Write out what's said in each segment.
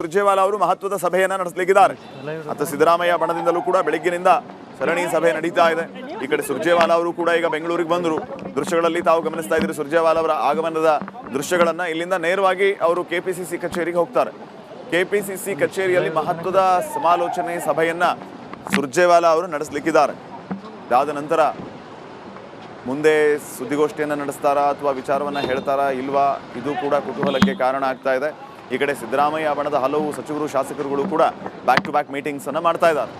ಸುರ್ಜೇವಾಲಾ ಅವರು ಮಹತ್ವದ ಸಭೆಯನ್ನ ನಡೆಸಲಿದ್ದಾರೆ. ಮತ್ತು ಸಿದ್ದರಾಮಯ್ಯ ಬಣದಿಂದಲೂ ಕೂಡ ಬೆಳಗ್ಗಿನಿಂದ ಸರಣಿ ಸಭೆ ನಡೀತಾ ಇದೆ. ಈ ಕಡೆ ಸುರ್ಜೇವಾಲಾ ಅವರು ಕೂಡ ಈಗ ಬೆಂಗಳೂರಿಗೆ ಬಂದರು. ದೃಶ್ಯಗಳಲ್ಲಿ ತಾವು ಗಮನಿಸ್ತಾ ಇದ್ದೀರಿ ಸುರ್ಜೇವಾಲಾ ಅವರ ಆಗಮನದ ದೃಶ್ಯಗಳನ್ನ. ಇಲ್ಲಿಂದ ನೇರವಾಗಿ ಅವರು ಕೆಪಿಸಿಸಿ ಕಚೇರಿಗೆ ಹೋಗ್ತಾರೆ. ಕೆಪಿಸಿಸಿ ಕಚೇರಿಯಲ್ಲಿ ಮಹತ್ವದ ಸಮಾಲೋಚನೆ ಸಭೆಯನ್ನ ಸುರ್ಜೇವಾಲಾ ಅವರು ನಡೆಸಲಿಕ್ಕಿದ್ದಾರೆ. ಇದಾದ ನಂತರ ಮುಂದೆ ಸುದ್ದಿಗೋಷ್ಠಿಯನ್ನು ನಡೆಸ್ತಾರಾ ಅಥವಾ ವಿಚಾರವನ್ನ ಹೇಳ್ತಾರಾ ಇಲ್ವಾ, ಇದು ಕೂಡ ಕುತೂಹಲಕ್ಕೆ ಕಾರಣ ಆಗ್ತಾ ಇದೆ. ಈ ಕಡೆ ಸಿದ್ದರಾಮಯ್ಯ ಬಣದ ಹಲವು ಸಚಿವರು ಶಾಸಕರುಗಳು ಕೂಡ ಬ್ಯಾಕ್ ಟು ಬ್ಯಾಕ್ ಮೀಟಿಂಗ್ಸ್ ಅನ್ನು ಮಾಡ್ತಾ ಇದ್ದಾರೆ.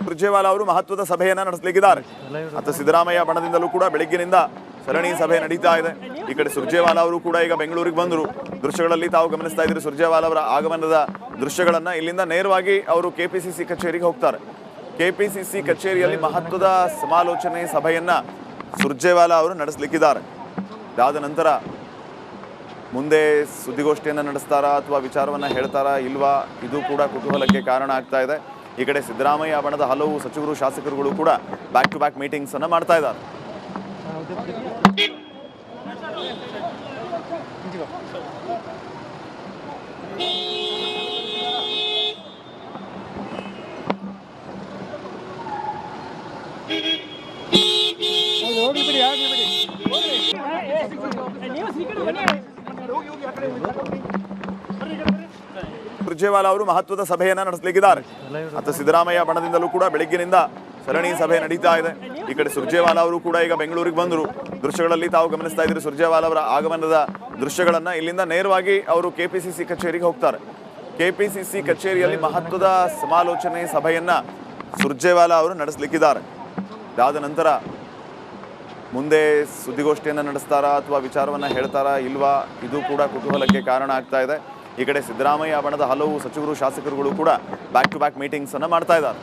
ಸುರ್ಜೇವಾಲಾ ಅವರು ಮಹತ್ವದ ಸಭೆಯನ್ನ ನಡೆಸಲಿಕ್ಕಿದ್ದಾರೆ. ಮತ್ತು ಸಿದ್ದರಾಮಯ್ಯ ಬಣದಿಂದಲೂ ಕೂಡ ಬೆಳಗ್ಗಿನಿಂದ ಸರಣಿ ಸಭೆ ನಡೀತಾ ಇದೆ. ಈ ಕಡೆ ಸುರ್ಜೇವಾಲಾ ಅವರು ಕೂಡ ಈಗ ಬೆಂಗಳೂರಿಗೆ ಬಂದರು. ದೃಶ್ಯಗಳಲ್ಲಿ ತಾವು ಗಮನಿಸ್ತಾ ಇದ್ದೀರಿ ಸುರ್ಜೇವಾಲಾ ಅವರ ಆಗಮನದ ದೃಶ್ಯಗಳನ್ನ. ಇಲ್ಲಿಂದ ನೇರವಾಗಿ ಅವರು ಕೆಪಿಸಿಸಿ ಕಚೇರಿಗೆ ಹೋಗ್ತಾರೆ. ಕೆಪಿಸಿಸಿ ಕಚೇರಿಯಲ್ಲಿ ಮಹತ್ವದ ಸಮಾಲೋಚನೆ ಸಭೆಯನ್ನ ಸುರ್ಜೇವಾಲಾ ಅವರು ನಡೆಸಲಿಕ್ಕಿದ್ದಾರೆ. ಇದಾದ ನಂತರ ಮುಂದೆ ಸುದ್ದಿಗೋಷ್ಠಿಯನ್ನು ನಡೆಸ್ತಾರಾ ಅಥವಾ ವಿಚಾರವನ್ನ ಹೇಳ್ತಾರಾ ಇಲ್ವಾ, ಇದು ಕೂಡ ಕುತೂಹಲಕ್ಕೆ ಕಾರಣ ಆಗ್ತಾ ಇದೆ. ಈ ಕಡೆ ಸಿದ್ದರಾಮಯ್ಯ ಬಣದ ಹಲವು ಸಚಿವರು ಶಾಸಕರುಗಳು ಕೂಡ ಬ್ಯಾಕ್ ಟು ಬ್ಯಾಕ್ ಮೀಟಿಂಗ್ಸ್ ಅನ್ನು ಮಾಡ್ತಾ ಇದ್ದಾರೆ. ಸುರ್ಜೇವಾಲಾ ಅವರು ಮಹತ್ವದ ಸಭೆಯನ್ನ ನಡೆಸಲಿಕ್ಕಿದ್ದಾರೆ. ಮತ್ತು ಸಿದ್ದರಾಮಯ್ಯ ಬಣದಿಂದಲೂ ಕೂಡ ಬೆಳಗ್ಗಿನಿಂದ ಸರಣಿ ಸಭೆ ನಡೀತಾ ಇದೆ. ಈ ಕಡೆ ಸುರ್ಜೇವಾಲಾ ಅವರು ಕೂಡ ಈಗ ಬೆಂಗಳೂರಿಗೆ ಬಂದರು. ದೃಶ್ಯಗಳಲ್ಲಿ ತಾವು ಗಮನಿಸ್ತಾ ಇದ್ದೀರಿ ಸುರ್ಜೇವಾಲಾ ಅವರ ಆಗಮನದ ದೃಶ್ಯಗಳನ್ನ. ಇಲ್ಲಿಂದ ನೇರವಾಗಿ ಅವರು ಕೆಪಿಸಿಸಿ ಕಚೇರಿಗೆ ಹೋಗ್ತಾರೆ. ಕೆಪಿಸಿಸಿ ಕಚೇರಿಯಲ್ಲಿ ಮಹತ್ವದ ಸಮಾಲೋಚನೆ ಸಭೆಯನ್ನ ಸುರ್ಜೇವಾಲಾ ಅವರು ನಡೆಸಲಿಕ್ಕಿದ್ದಾರೆ. ಇದಾದ ನಂತರ ಮುಂದೆ ಸುದ್ದಿಗೋಷ್ಠಿಯನ್ನು ನಡೆಸ್ತಾರಾ ಅಥವಾ ವಿಚಾರವನ್ನ ಹೇಳ್ತಾರಾ ಇಲ್ವಾ, ಇದು ಕೂಡ ಕುತೂಹಲಕ್ಕೆ ಕಾರಣ ಆಗ್ತಾ ಇದೆ. ಈ ಕಡೆ ಸಿದ್ದರಾಮಯ್ಯ ಬಣದ ಹಲವು ಸಚಿವರು ಶಾಸಕರುಗಳು ಕೂಡ ಬ್ಯಾಕ್ ಟು ಬ್ಯಾಕ್ ಮೀಟಿಂಗ್ಸ್ ಅನ್ನು ಮಾಡ್ತಾ ಇದ್ದಾರೆ.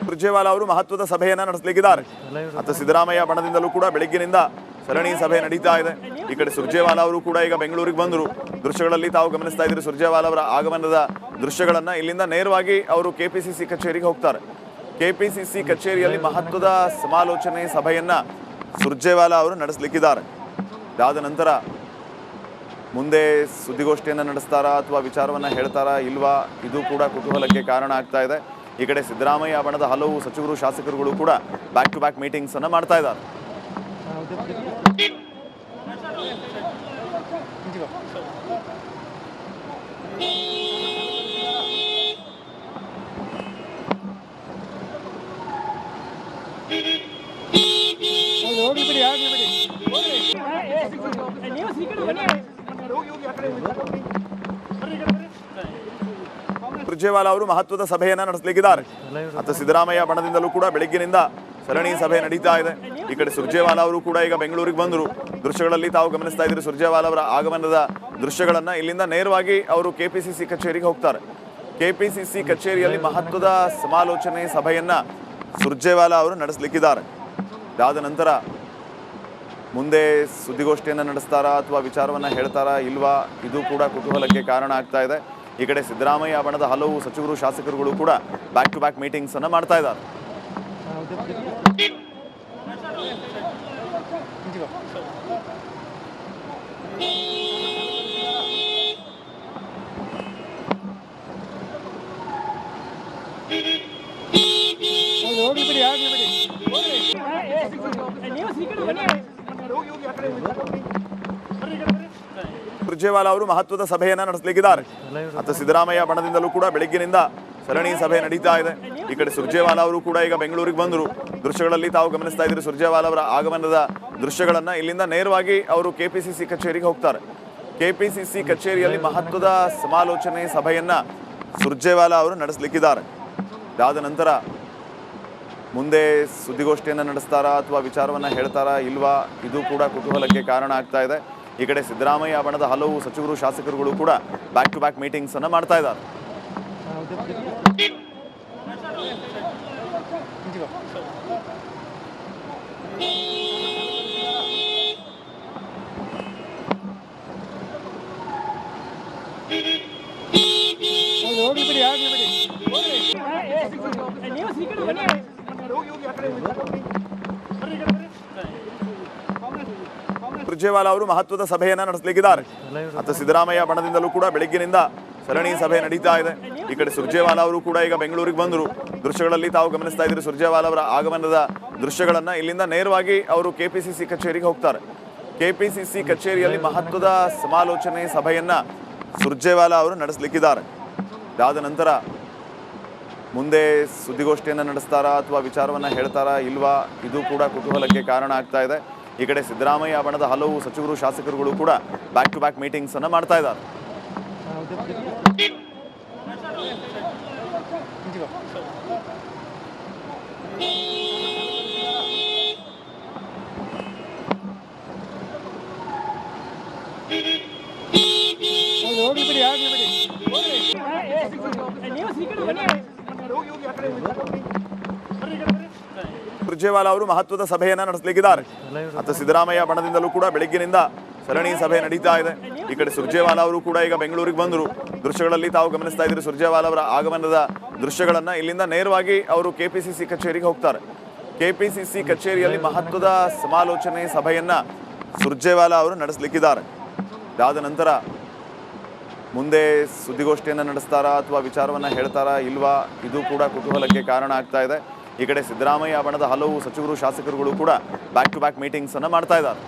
ಸುರ್ಜೇವಾಲಾ ಅವರು ಮಹತ್ವದ ಸಭೆಯನ್ನ ನಡೆಸಲಿಕ್ಕಿದ್ದಾರೆ. ಮತ್ತು ಸಿದ್ದರಾಮಯ್ಯ ಬಣದಿಂದಲೂ ಕೂಡ ಬೆಳಗ್ಗಿನಿಂದ ಸರಣಿ ಸಭೆ ನಡೀತಾ ಇದೆ. ಈ ಕಡೆ ಸುರ್ಜೇವಾಲಾ ಅವರು ಕೂಡ ಈಗ ಬೆಂಗಳೂರಿಗೆ ಬಂದರು. ದೃಶ್ಯಗಳಲ್ಲಿ ತಾವು ಗಮನಿಸ್ತಾ ಇದ್ದೀರಿ ಸುರ್ಜೇವಾಲಾ ಅವರ ಆಗಮನದ ದೃಶ್ಯಗಳನ್ನ. ಇಲ್ಲಿಂದ ನೇರವಾಗಿ ಅವರು ಕೆಪಿಸಿಸಿ ಕಚೇರಿಗೆ ಹೋಗ್ತಾರೆ. ಕೆಪಿಸಿಸಿ ಕಚೇರಿಯಲ್ಲಿ ಮಹತ್ವದ ಸಮಾಲೋಚನೆ ಸಭೆಯನ್ನ ಸುರ್ಜೇವಾಲಾ ಅವರು ನಡೆಸಲಿಕ್ಕಿದ್ದಾರೆ. ಇದಾದ ನಂತರ ಮುಂದೆ ಸುದ್ದಿಗೋಷ್ಠಿಯನ್ನು ನಡೆಸ್ತಾರಾ ಅಥವಾ ವಿಚಾರವನ್ನ ಹೇಳ್ತಾರಾ ಇಲ್ವಾ, ಇದು ಕೂಡ ಕುತೂಹಲಕ್ಕೆ ಕಾರಣ ಆಗ್ತಾ ಇದೆ. ಈ ಕಡೆ ಸಿದ್ದರಾಮಯ್ಯ ಬಣದ ಹಲವು ಸಚಿವರು ಶಾಸಕರುಗಳು ಕೂಡ ಬ್ಯಾಕ್ ಟು ಬ್ಯಾಕ್ ಮೀಟಿಂಗ್ಸ್ ಅನ್ನು ಮಾಡ್ತಾ ಇದ್ದಾರೆ. ಸುರ್ಜೇವಾಲಾ ಅವರು ಮಹತ್ವದ ಸಭೆಯನ್ನ ನಡೆಸಲಿಕ್ಕಿದ್ದಾರೆ. ಮತ್ತು ಸಿದ್ದರಾಮಯ್ಯ ಬಣದಿಂದಲೂ ಕೂಡ ಬೆಳಗ್ಗಿನಿಂದ ಸರಣಿ ಸಭೆ ನಡೀತಾ ಇದೆ. ಈ ಕಡೆ ಸುರ್ಜೇವಾಲಾ ಅವರು ಕೂಡ ಈಗ ಬೆಂಗಳೂರಿಗೆ ಬಂದರು. ದೃಶ್ಯಗಳಲ್ಲಿ ತಾವು ಗಮನಿಸ್ತಾ ಇದ್ದೀರಿ ಸುರ್ಜೇವಾಲಾ ಅವರ ಆಗಮನದ ದೃಶ್ಯಗಳನ್ನ. ಇಲ್ಲಿಂದ ನೇರವಾಗಿ ಅವರು ಕೆಪಿಸಿಸಿ ಕಚೇರಿಗೆ ಹೋಗ್ತಾರೆ. ಕೆಪಿಸಿಸಿ ಕಚೇರಿಯಲ್ಲಿ ಮಹತ್ವದ ಸಮಾಲೋಚನೆ ಸಭೆಯನ್ನ ಸುರ್ಜೇವಾಲಾ ಅವರು ನಡೆಸಲಿಕ್ಕಿದ್ದಾರೆ. ಇದಾದ ನಂತರ ಮುಂದೆ ಸುದ್ದಿಗೋಷ್ಠಿಯನ್ನು ನಡೆಸ್ತಾರಾ ಅಥವಾ ವಿಚಾರವನ್ನ ಹೇಳ್ತಾರಾ ಇಲ್ವಾ, ಇದು ಕೂಡ ಕುತೂಹಲಕ್ಕೆ ಕಾರಣ ಆಗ್ತಾ ಇದೆ. ಈ ಕಡೆ ಸಿದ್ದರಾಮಯ್ಯ ಬಣದ ಹಲವು ಸಚಿವರು ಶಾಸಕರುಗಳು ಕೂಡ ಬ್ಯಾಕ್ ಟು ಬ್ಯಾಕ್ ಮೀಟಿಂಗ್ಸ್ ಅನ್ನು ಮಾಡ್ತಾ ಇದ್ದಾರೆ. ಸುರ್ಜೇವಾಲಾ ಅವರು ಮಹತ್ವದ ಸಭೆಯನ್ನ ನಡೆಸಲಿಕ್ಕಿದ್ದಾರೆ. ಮತ್ತು ಸಿದ್ದರಾಮಯ್ಯ ಬಣದಿಂದಲೂ ಕೂಡ ಬೆಳಗ್ಗಿನಿಂದ ಸರಣಿ ಸಭೆ ನಡೀತಾ ಇದೆ. ಈ ಕಡೆ ಸುರ್ಜೇವಾಲಾ ಅವರು ಕೂಡ ಈಗ ಬೆಂಗಳೂರಿಗೆ ಬಂದರು. ದೃಶ್ಯಗಳಲ್ಲಿ ತಾವು ಗಮನಿಸ್ತಾ ಇದ್ದೀರಿ ಸುರ್ಜೇವಾಲಾ ಅವರ ಆಗಮನದ ದೃಶ್ಯಗಳನ್ನ. ಇಲ್ಲಿಂದ ನೇರವಾಗಿ ಅವರು ಕೆಪಿಸಿಸಿ ಕಚೇರಿಗೆ ಹೋಗ್ತಾರೆ. ಕೆಪಿಸಿಸಿ ಕಚೇರಿಯಲ್ಲಿ ಮಹತ್ವದ ಸಮಾಲೋಚನೆ ಸಭೆಯನ್ನ ಸುರ್ಜೇವಾಲಾ ಅವರು ನಡೆಸಲಿಕ್ಕಿದ್ದಾರೆ. ಇದಾದ ನಂತರ ಮುಂದೆ ಸುದ್ದಿಗೋಷ್ಠಿಯನ್ನು ನಡೆಸ್ತಾರಾ ಅಥವಾ ವಿಚಾರವನ್ನು ಹೇಳ್ತಾರಾ ಇಲ್ವಾ, ಇದು ಕೂಡ ಕುತೂಹಲಕ್ಕೆ ಕಾರಣ ಆಗ್ತಾ ಇದೆ. ಈ ಕಡೆ ಸಿದ್ದರಾಮಯ್ಯ ಬಣದ ಹಲವು ಸಚಿವರು ಶಾಸಕರುಗಳು ಕೂಡ ಬ್ಯಾಕ್ ಟು ಬ್ಯಾಕ್ ಮೀಟಿಂಗ್ಸ್ ಅನ್ನು ಮಾಡ್ತಾ ಇದ್ದಾರೆ. ಸುರ್ಜೇವಾಲಾ ಅವರು ಮಹತ್ವದ ಸಭೆಯನ್ನ ನಡೆಸಲಿಕ್ಕಿದ್ದಾರೆ. ಮತ್ತು ಸಿದ್ದರಾಮಯ್ಯ ಬಣದಿಂದಲೂ ಕೂಡ ಬೆಳಗ್ಗಿನಿಂದ ಸರಣಿ ಸಭೆ ನಡೀತಾ ಇದೆ. ಈ ಕಡೆ ಸುರ್ಜೇವಾಲಾ ಅವರು ಕೂಡ ಈಗ ಬೆಂಗಳೂರಿಗೆ ಬಂದರು. ದೃಶ್ಯಗಳಲ್ಲಿ ತಾವು ಗಮನಿಸ್ತಾ ಇದ್ದೀರಿ ಸುರ್ಜೇವಾಲಾ ಅವರ ಆಗಮನದ ದೃಶ್ಯಗಳನ್ನ. ಇಲ್ಲಿಂದ ನೇರವಾಗಿ ಅವರು ಕೆಪಿಸಿಸಿ ಕಚೇರಿಗೆ ಹೋಗ್ತಾರೆ. ಕೆಪಿಸಿಸಿ ಕಚೇರಿಯಲ್ಲಿ ಮಹತ್ವದ ಸಮಾಲೋಚನೆ ಸಭೆಯನ್ನ ಸುರ್ಜೇವಾಲಾ ಅವರು ನಡೆಸಲಿಕ್ಕಿದ್ದಾರೆ. ಇದಾದ ನಂತರ ಮುಂದೆ ಸುದ್ದಿಗೋಷ್ಠಿಯನ್ನು ನಡೆಸ್ತಾರಾ ಅಥವಾ ವಿಚಾರವನ್ನು ಹೇಳ್ತಾರಾ ಇಲ್ವಾ, ಇದು ಕೂಡ ಕುತೂಹಲಕ್ಕೆ ಕಾರಣ ಆಗ್ತಾ ಇದೆ. ಈ ಕಡೆ ಸಿದ್ದರಾಮಯ್ಯ ಬಣದ ಹಲವು ಸಚಿವರು ಶಾಸಕರುಗಳು ಕೂಡ ಬ್ಯಾಕ್ ಟು ಬ್ಯಾಕ್ ಮೀಟಿಂಗ್ಸ್ ಅನ್ನು ಮಾಡ್ತಾ ಇದ್ದಾರೆ. ಸುರ್ಜೇವಾಲಾ ಅವರು ಮಹತ್ವದ ಸಭೆಯನ್ನ ನಡೆಸಲಿಕ್ಕಿದ್ದಾರೆ. ಮತ್ತು ಸಿದ್ದರಾಮಯ್ಯ ಬಣದಿಂದಲೂ ಕೂಡ ಬೆಳಗ್ಗಿನಿಂದ ಸರಣಿ ಸಭೆ ನಡೀತಾ ಇದೆ. ಈ ಕಡೆ ಸುರ್ಜೇವಾಲಾ ಅವರು ಕೂಡ ಈಗ ಬೆಂಗಳೂರಿಗೆ ಬಂದರು. ದೃಶ್ಯಗಳಲ್ಲಿ ತಾವು ಗಮನಿಸ್ತಾ ಇದ್ದೀರಿ ಸುರ್ಜೇವಾಲಾ ಅವರ ಆಗಮನದ ದೃಶ್ಯಗಳನ್ನ. ಇಲ್ಲಿಂದ ನೇರವಾಗಿ ಅವರು ಕೆಪಿಸಿಸಿ ಕಚೇರಿಗೆ ಹೋಗ್ತಾರೆ. ಕೆಪಿಸಿಸಿ ಕಚೇರಿಯಲ್ಲಿ ಮಹತ್ವದ ಸಮಾಲೋಚನೆ ಸಭೆಯನ್ನ ಸುರ್ಜೇವಾಲಾ ಅವರು ನಡೆಸಲಿಕ್ಕಿದ್ದಾರೆ. ಇದಾದ ನಂತರ ಮುಂದೆ ಸುದ್ದಿಗೋಷ್ಠಿಯನ್ನು ನಡೆಸ್ತಾರಾ ಅಥವಾ ವಿಚಾರವನ್ನು ಹೇಳ್ತಾರಾ ಇಲ್ವಾ, ಇದು ಕೂಡ ಕುತೂಹಲಕ್ಕೆ ಕಾರಣ ಆಗ್ತಾ ಇದೆ. ಈ ಕಡೆ ಸಿದ್ದರಾಮಯ್ಯ ಬಣದ ಹಲವು ಸಚಿವರು ಶಾಸಕರುಗಳು ಕೂಡ ಬ್ಯಾಕ್ ಟು ಬ್ಯಾಕ್ ಮೀಟಿಂಗ್ಸ್ ಅನ್ನು ಮಾಡ್ತಾ ಇದ್ದಾರೆ.